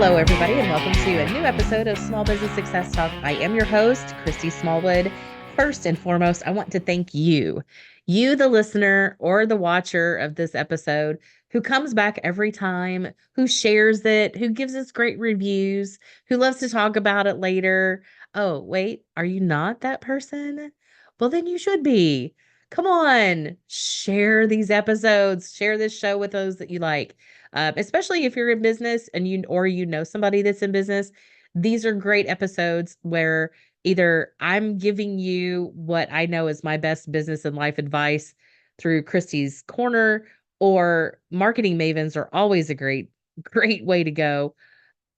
Hello, everybody, and welcome to a new episode of Small Business Success Talk. I am your host, Christy Smallwood. First and foremost, I want to thank you, the listener or the watcher of this episode, who comes back every time, who shares it, who gives us great reviews, who loves to talk about it later. Oh, wait, are you not that person? Well, then you should be. Come on, share these episodes, share this show with those that you like. Especially if you're in business and you know somebody that's in business. These are great episodes where either I'm giving you what I know is my best business and life advice through Christy's Corner, or marketing mavens are always a great way to go.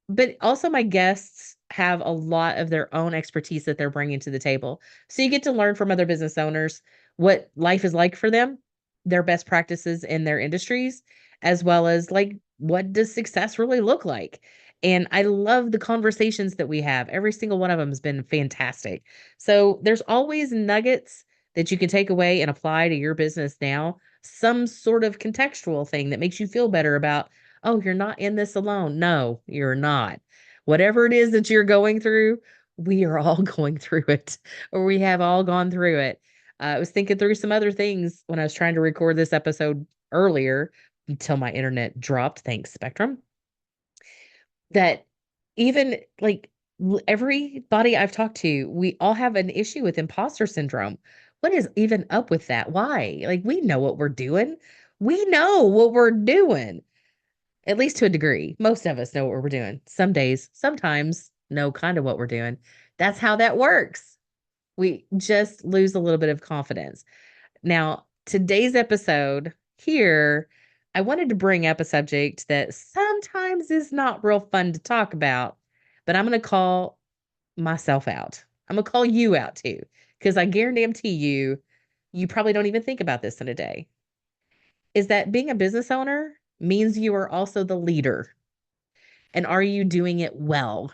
But also, my guests have a lot of their own expertise that they're bringing to the table. So you get to learn from other business owners what life is like for them, their best practices in their industries, as well as like what does success really look like. And I love the conversations that we have. Every single one of them has been fantastic. So there's always nuggets that you can take away and apply to your business now, some sort of contextual thing that makes you feel better about, oh, you're not in this alone. No, you're not. Whatever it is that you're going through, we are all going through it, or we have all gone through it. I was thinking through some other things when I was trying to record this episode earlier until my internet dropped. Thanks, Spectrum. That even like everybody I've talked to, we all have an issue with imposter syndrome. What is even up with that? Why? Like, we know what we're doing. We know what we're doing, at least to a degree. Most of us know what we're doing. Some days, sometimes know kind of what we're doing. That's how that works. We just lose a little bit of confidence. Now, today's episode here, I wanted to bring up a subject that sometimes is not real fun to talk about, but I'm going to call myself out. I'm going to call you out too, because I guarantee you probably don't even think about this in a day. Is that being a business owner means you are also the leader. And are you doing it well?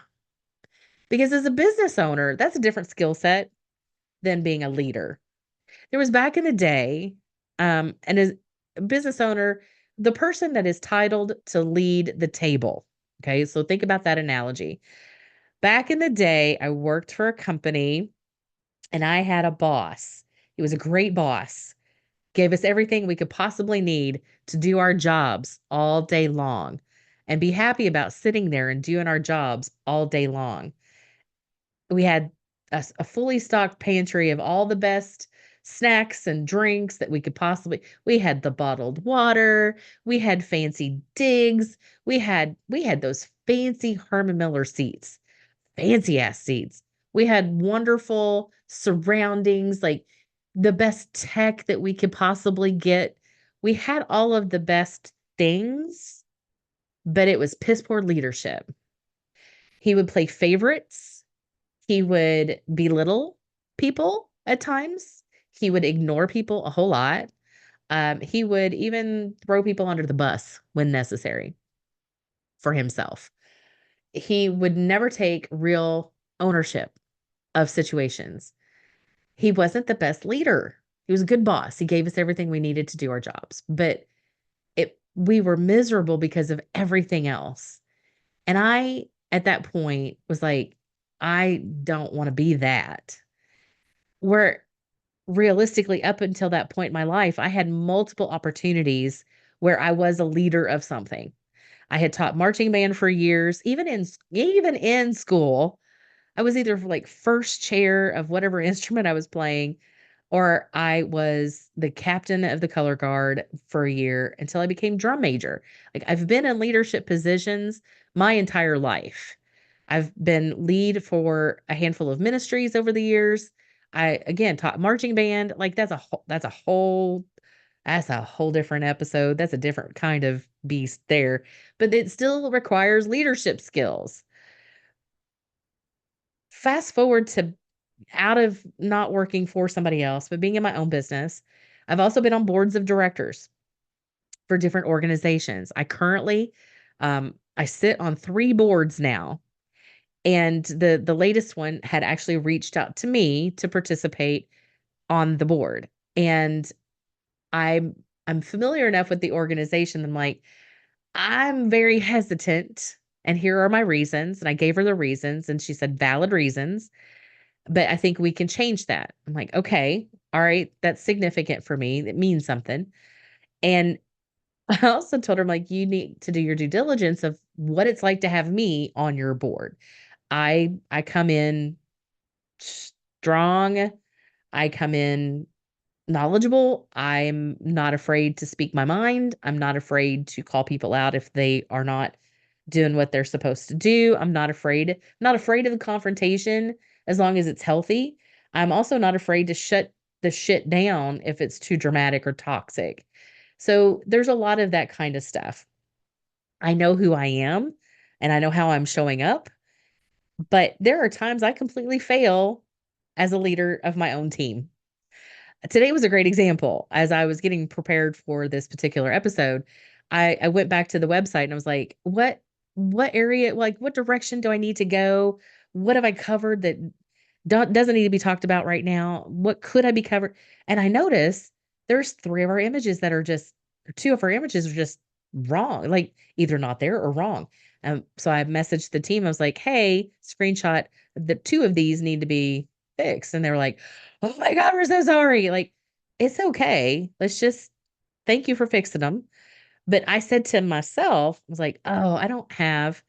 Because as a business owner, that's a different skill set than being a leader. There was back in the day, and as a business owner, the person that is titled to lead the table. Okay, so think about that analogy. Back in the day, I worked for a company and I had a boss. He was a great boss, gave us everything we could possibly need to do our jobs all day long and be happy about sitting there and doing our jobs all day long. We had a fully stocked pantry of all the best snacks and drinks that we could possibly. We had the bottled water, we had fancy digs, we had those fancy Herman Miller seats, fancy ass seats. We had wonderful surroundings, like the best tech that we could possibly get. We had all of the best things, but it was piss poor leadership. He would play favorites. He would belittle people at times. He would ignore people a whole lot. He would even throw people under the bus when necessary for himself. He would never take real ownership of situations. He wasn't the best leader. He was a good boss. He gave us everything we needed to do our jobs, but we were miserable because of everything else. And I, at that point, was like, I don't want to be that. Where realistically, up until that point in my life, I had multiple opportunities where I was a leader of something. I had taught marching band for years, even in school. I was either like first chair of whatever instrument I was playing, or I was the captain of the color guard for a year until I became drum major. Like, I've been in leadership positions my entire life. I've been lead for a handful of ministries over the years. I again taught marching band. Like, that's a whole different episode. That's a different kind of beast there. But it still requires leadership skills. Fast forward to out of not working for somebody else, but being in my own business. I've also been on boards of directors for different organizations. I sit on 3 boards now, and the latest one had actually reached out to me to participate on the board. And I'm familiar enough with the organization. I'm like, I'm very hesitant and here are my reasons. And I gave her the reasons, and she said, valid reasons, but I think we can change that. I'm like, okay, all right, that's significant for me. It means something. And I also told her, I'm like, you need to do your due diligence of what it's like to have me on your board. I come in strong. I come in knowledgeable. I'm not afraid to speak my mind. I'm not afraid to call people out if they are not doing what they're supposed to do. Not afraid of the confrontation as long as it's healthy. I'm also not afraid to shut the shit down if it's too dramatic or toxic. So there's a lot of that kind of stuff. I know who I am and I know how I'm showing up, but there are times I completely fail as a leader of my own team. Today was a great example. As I was getting prepared for this particular episode, I went back to the website and I was like, what area, like what direction do I need to go? What have I covered that doesn't need to be talked about right now? What could I be covered? And I noticed there's three of our images that are just, or two of our images are just wrong, like either not there or wrong. So I messaged the team. I was like, hey, screenshot, the two of these need to be fixed. And they were like, oh my God, we're so sorry. Like, it's okay. Let's just thank you for fixing them. But I said to myself, I was like, oh, I don't have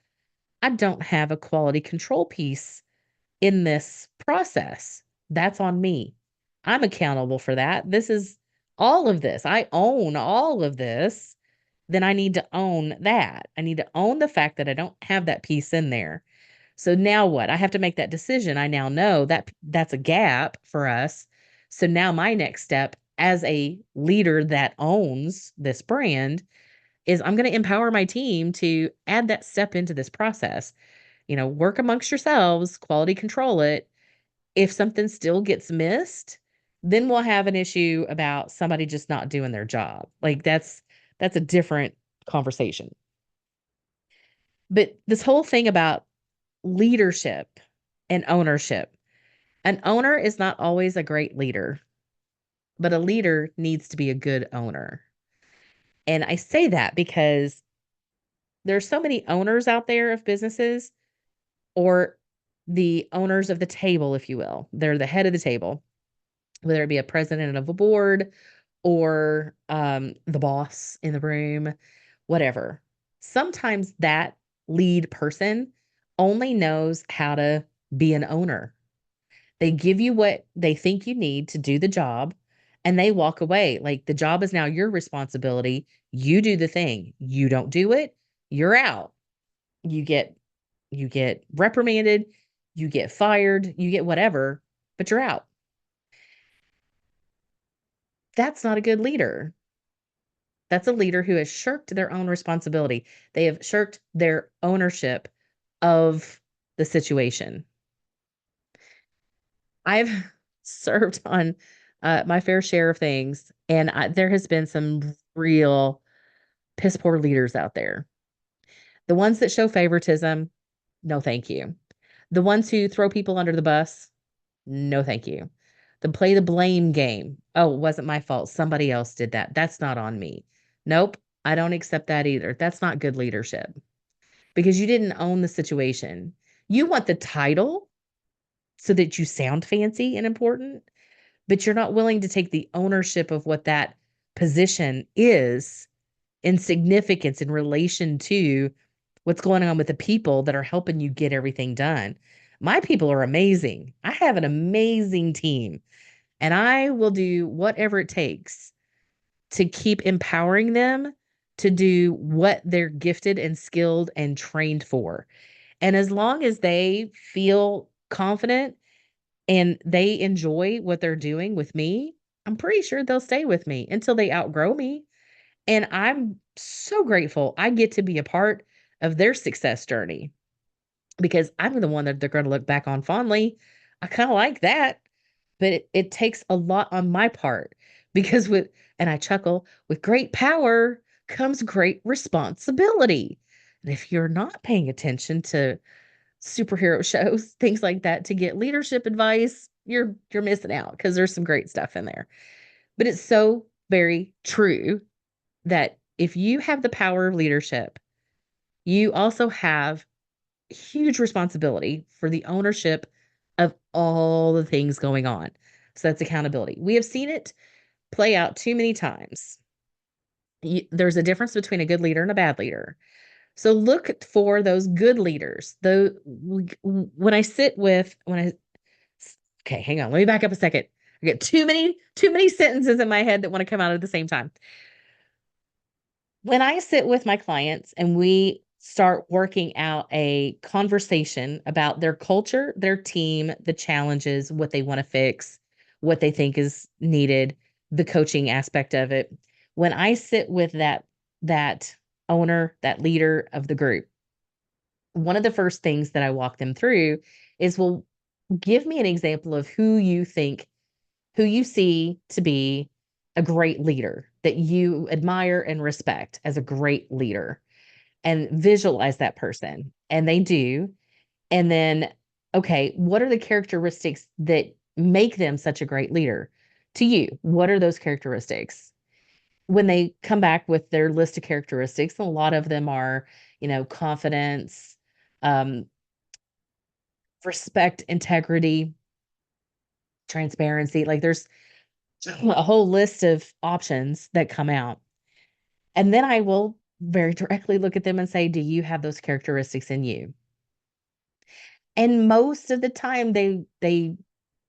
a quality control piece in this process. That's on me. I'm accountable for that. This is all of this. I own all of this. Then I need to own that. I need to own the fact that I don't have that piece in there. So now what? I have to make that decision. I now know that that's a gap for us. So now my next step as a leader that owns this brand is I'm going to empower my team to add that step into this process. Work amongst yourselves, quality control it. If something still gets missed, then we'll have an issue about somebody just not doing their job. Like that's a different conversation. But this whole thing about leadership and ownership. An owner is not always a great leader, but a leader needs to be a good owner. And I say that because there's so many owners out there of businesses, or the owners of the table, if you will. They're the head of the table, whether it be a president of a board or the boss in the room, whatever. Sometimes that lead person only knows how to be an owner. They give you what they think you need to do the job and they walk away. Like the job is now your responsibility. You do the thing. You don't do it, you're out. You get reprimanded, you get fired, you get whatever, but you're out. That's not a good leader. That's a leader who has shirked their own responsibility. They have shirked their ownership of the situation. I've served on my fair share of things, and there has been some real piss poor leaders out there. The ones that show favoritism, no, thank you. The ones who throw people under the bus, no, thank you. The play the blame game. Oh, it wasn't my fault. Somebody else did that. That's not on me. Nope, I don't accept that either. That's not good leadership because you didn't own the situation. You want the title so that you sound fancy and important, but you're not willing to take the ownership of what that position is in significance in relation to what's going on with the people that are helping you get everything done. My people are amazing. I have an amazing team, and I will do whatever it takes to keep empowering them to do what they're gifted and skilled and trained for. And as long as they feel confident and they enjoy what they're doing with me, I'm pretty sure they'll stay with me until they outgrow me. And I'm so grateful I get to be a part of their success journey because I'm the one that they're going to look back on fondly. I kind of like that, but it takes a lot on my part because and I chuckle, with great power comes great responsibility. And if you're not paying attention to superhero shows, things like that, to get leadership advice, you're missing out because there's some great stuff in there. But it's so very true that if you have the power of leadership, you also have huge responsibility for the ownership of all the things going on. So that's accountability. We have seen it play out too many times. There's a difference between a good leader and a bad leader. So look for those good leaders. When I sit with when I okay, hang on, let me back up a second. I get too many sentences in my head that want to come out at the same time. When I sit with my clients and we start working out a conversation about their culture, their team, the challenges, what they want to fix, what they think is needed, the coaching aspect of it. When I sit with that owner, that leader of the group, one of the first things that I walk them through is, well, give me an example of who you see to be a great leader that you admire and respect as a great leader, and visualize that person. And they do. And then, okay, what are the characteristics that make them such a great leader to you? What are those characteristics? When they come back with their list of characteristics, a lot of them are, confidence, um, respect, integrity, transparency. Like there's a whole list of options that come out. And then I will very directly look at them and say, do you have those characteristics in you? And most of the time they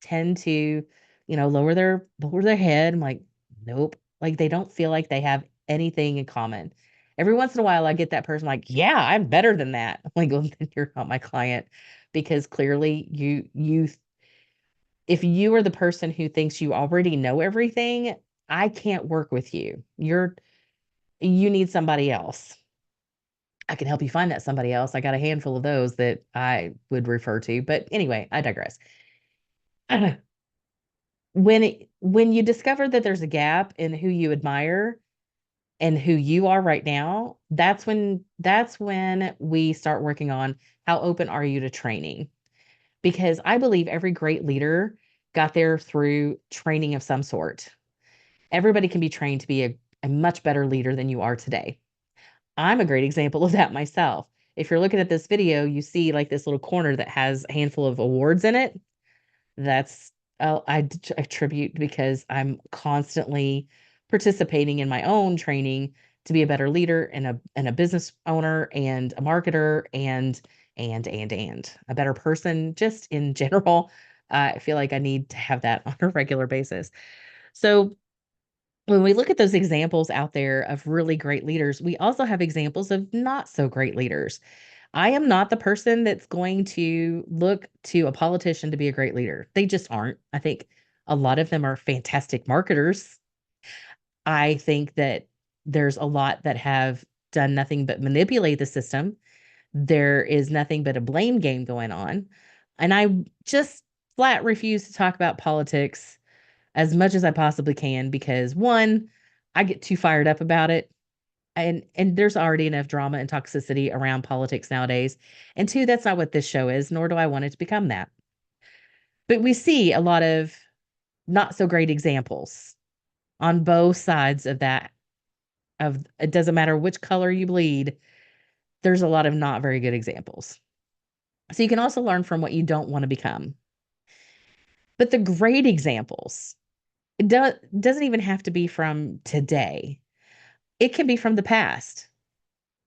tend to, lower their head. I'm like, nope. Like they don't feel like they have anything in common. Every once in a while I get that person like, yeah, I'm better than that. I'm like, well, then you're not my client, because clearly if you are the person who thinks you already know everything, I can't work with you. You need somebody else. I can help you find that somebody else. I got a handful of those that I would refer to. But anyway, I digress. When you discover that there's a gap in who you admire and who you are right now, that's when we start working on how open are you to training. Because I believe every great leader got there through training of some sort. Everybody can be trained to be a much better leader than you are today. I'm a great example of that myself. If you're looking at this video, you see like this little corner that has a handful of awards in it. That's attribute because I'm constantly participating in my own training to be a better leader and a business owner and a marketer and a better person just in general. I feel like I need to have that on a regular basis. So when we look at those examples out there of really great leaders, we also have examples of not so great leaders. I am not the person that's going to look to a politician to be a great leader. They just aren't. I think a lot of them are fantastic marketers. I think that there's a lot that have done nothing but manipulate the system. There is nothing but a blame game going on. And I just flat refuse to talk about politics as much as I possibly can because one, I get too fired up about it. And there's already enough drama and toxicity around politics nowadays. And two, that's not what this show is, nor do I want it to become that. But we see a lot of not so great examples on both sides of that. Of it doesn't matter which color you bleed, there's a lot of not very good examples. So you can also learn from what you don't want to become. But the great examples, doesn't even have to be from today. It can be from the past.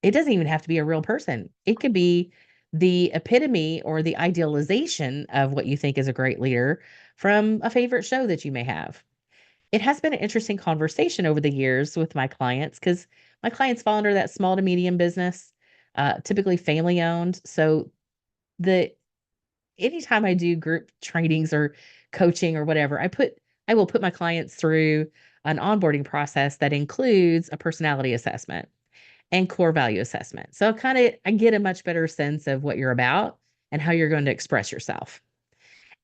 It doesn't even have to be a real person. It could be the epitome or the idealization of what you think is a great leader from a favorite show that you may have. It has been an interesting conversation over the years with my clients because my clients fall under that small to medium business, typically family owned. So the anytime I do group trainings or coaching or whatever, I will put my clients through an onboarding process that includes a personality assessment and core value assessment. So I get a much better sense of what you're about and how you're going to express yourself.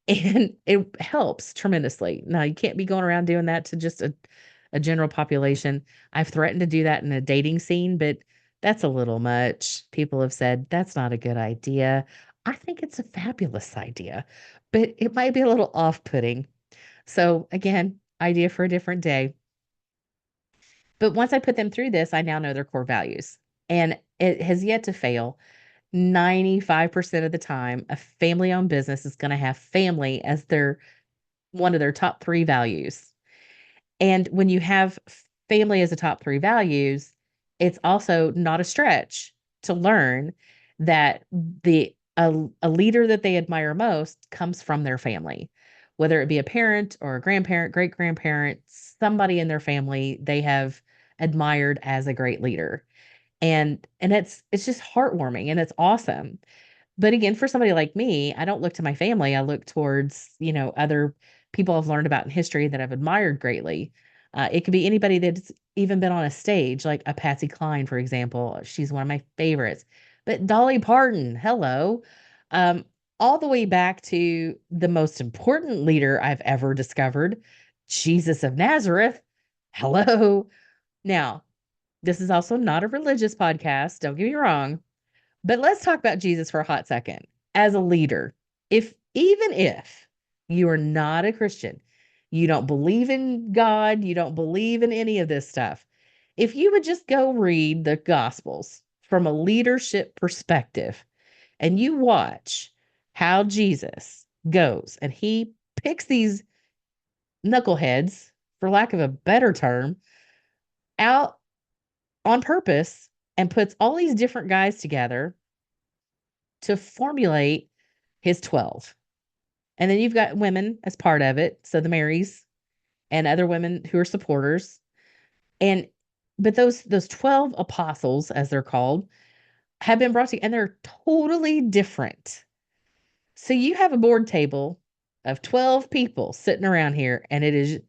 And it helps tremendously. Now, you can't be going around doing that to just a general population. I've threatened to do that in a dating scene, but that's a little much. People have said that's not a good idea. I think it's a fabulous idea, but it might be a little off-putting. So again, idea for a different day. But once I put them through this, I now know their core values. And it has yet to fail. 95% of the time, a family owned business is going to have family as their one of their top three values. And when you have family as a top three values, it's also not a stretch to learn that a leader that they admire most comes from their family, whether it be a parent or a grandparent, great grandparent, somebody in their family they have admired as a great leader. And it's just heartwarming and it's awesome. But again, for somebody like me, I don't look to my family. I look towards, other people I've learned about in history that I've admired greatly. It could be anybody that's even been on a stage, like a Patsy Cline, for example. She's one of my favorites. But Dolly Parton, hello. Um, all the way back to the most important leader I've ever discovered, Jesus of Nazareth. Hello. Now, this is also not a religious podcast. Don't get me wrong. But let's talk about Jesus for a hot second. As a leader, even if you are not a Christian, you don't believe in God, you don't believe in any of this stuff. If you would just go read the Gospels from a leadership perspective and you watch how Jesus goes and he picks these knuckleheads, for lack of a better term, out on purpose and puts all these different guys together to formulate his 12. And then you've got women as part of it. So the Marys and other women who are supporters. And but those 12 apostles, as they're called, have been brought together and they're totally different. So you have a board table of 12 people sitting around here, and it is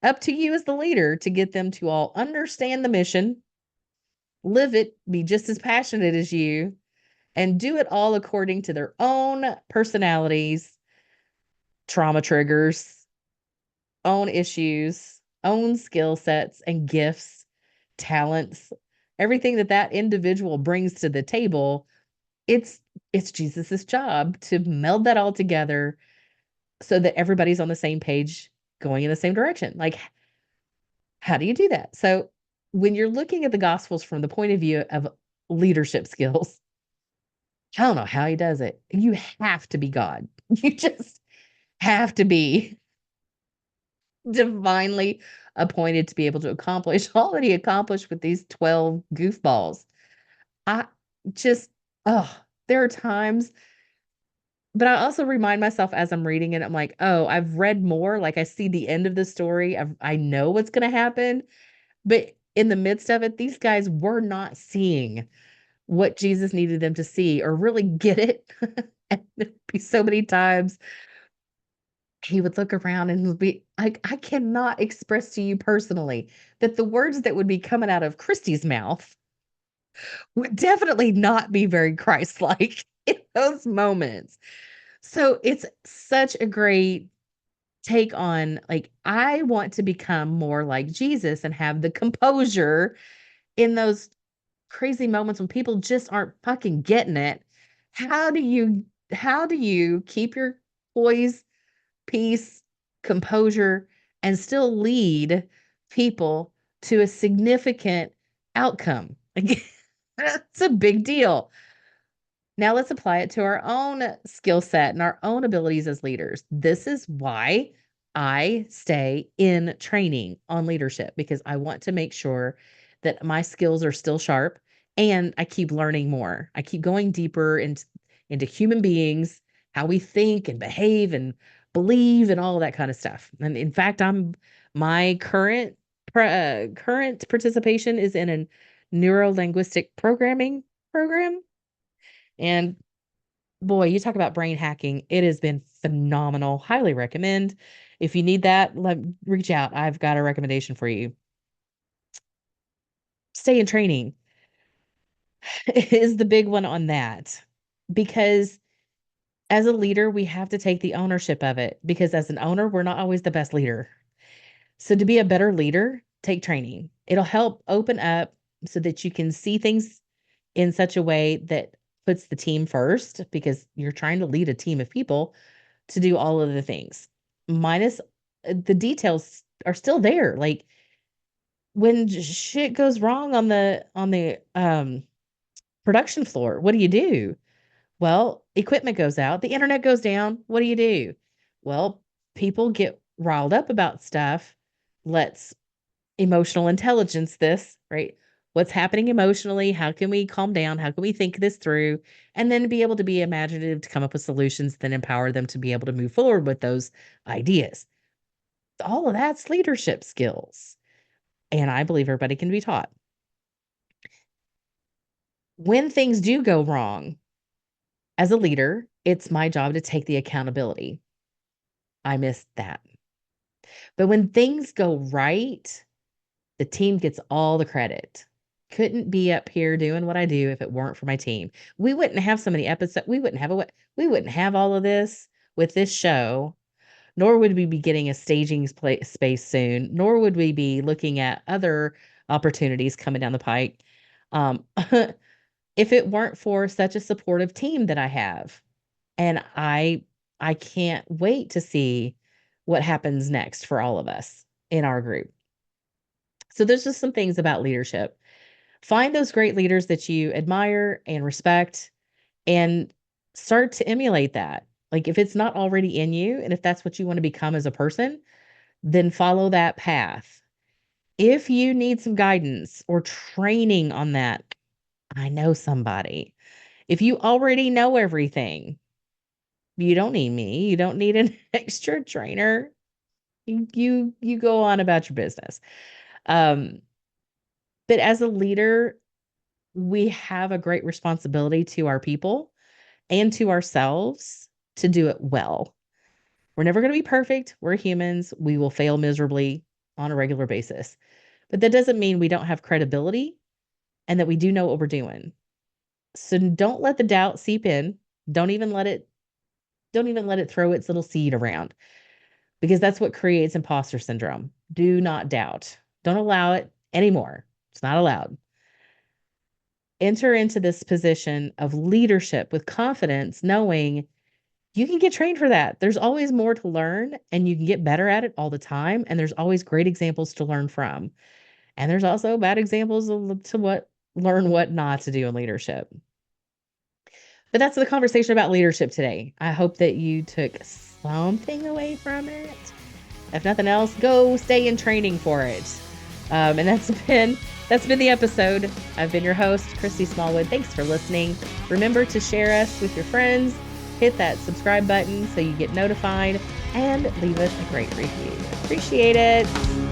up to you as the leader to get them to all understand the mission, live it, be just as passionate as you, and do it all according to their own personalities, trauma triggers, own issues, own skill sets and gifts, talents, everything that that individual brings to the table. It's Jesus's job to meld that all together so that everybody's on the same page going in the same direction. Like, how do you do that? So when you're looking at the gospels from the point of view of leadership skills, I don't know how he does it. You have to be God. You just have to be divinely appointed to be able to accomplish all that he accomplished with these 12 goofballs. I just, oh, there are times, but I also remind myself as I'm reading it, I'm like, oh, I've read more. Like I see the end of the story. I know what's going to happen. But in the midst of it, these guys were not seeing what Jesus needed them to see or really get it. And there'd be so many times he would look around and would be like, I cannot express to you personally that the words that would be coming out of Christy's mouth would definitely not be very Christ-like in those moments. So it's such a great take on like, I want to become more like Jesus and have the composure in those crazy moments when people just aren't fucking getting it. How do you keep your poise, peace, composure, and still lead people to a significant outcome? Like, that's a big deal. Now let's apply it to our own skill set and our own abilities as leaders. This is why I stay in training on leadership because I want to make sure that my skills are still sharp and I keep learning more. I keep going deeper into human beings, how we think and behave and believe and all of that kind of stuff. And in fact, my current participation is in a neuro-linguistic programming program. And boy, you talk about brain hacking. It has been phenomenal. Highly recommend. If you need that, reach out. I've got a recommendation for you. Stay in training is the big one on that. Because as a leader, we have to take the ownership of it. Because as an owner, we're not always the best leader. So to be a better leader, take training. It'll help open up so that you can see things in such a way that puts the team first because you're trying to lead a team of people to do all of the things. Minus the details are still there. Like when shit goes wrong on the production floor, what do you do? Well, equipment goes out, the internet goes down. What do you do? Well, people get riled up about stuff. Let's emotional intelligence this, right? What's happening emotionally? How can we calm down? How can we think this through? And then be able to be imaginative to come up with solutions, then empower them to be able to move forward with those ideas. All of that's leadership skills. And I believe everybody can be taught. When things do go wrong, as a leader, it's my job to take the accountability. I missed that. But when things go right, the team gets all the credit. Couldn't be up here doing what I do if it weren't for my team. We wouldn't have so many episodes. We wouldn't have all of this with this show, nor would we be getting a staging space soon, nor would we be looking at other opportunities coming down the pike. Um, if it weren't for such a supportive team that I have. And I can't wait to see what happens next for all of us in our group. So there's just some things about leadership. Find those great leaders that you admire and respect and start to emulate that. Like if it's not already in you and if that's what you want to become as a person, then follow that path. If you need some guidance or training on that, I know somebody. If you already know everything, you don't need me. You don't need an extra trainer. You go on about your business. Um, but as a leader, we have a great responsibility to our people and to ourselves to do it well. We're never going to be perfect. We're humans. We will fail miserably on a regular basis. But that doesn't mean we don't have credibility and that we do know what we're doing. So don't let the doubt seep in. Don't even let it throw its little seed around because that's what creates imposter syndrome. Do not doubt. Don't allow it anymore. It's not allowed. Enter into this position of leadership with confidence, knowing you can get trained for that. There's always more to learn and you can get better at it all the time. And there's always great examples to learn from. And there's also bad examples to learn what not to do in leadership. But that's the conversation about leadership today. I hope that you took something away from it. If nothing else, go stay in training for it. And that's been the episode. I've been your host, Christy Smallwood. Thanks for listening. Remember to share us with your friends. Hit that subscribe button so you get notified and leave us a great review. Appreciate it.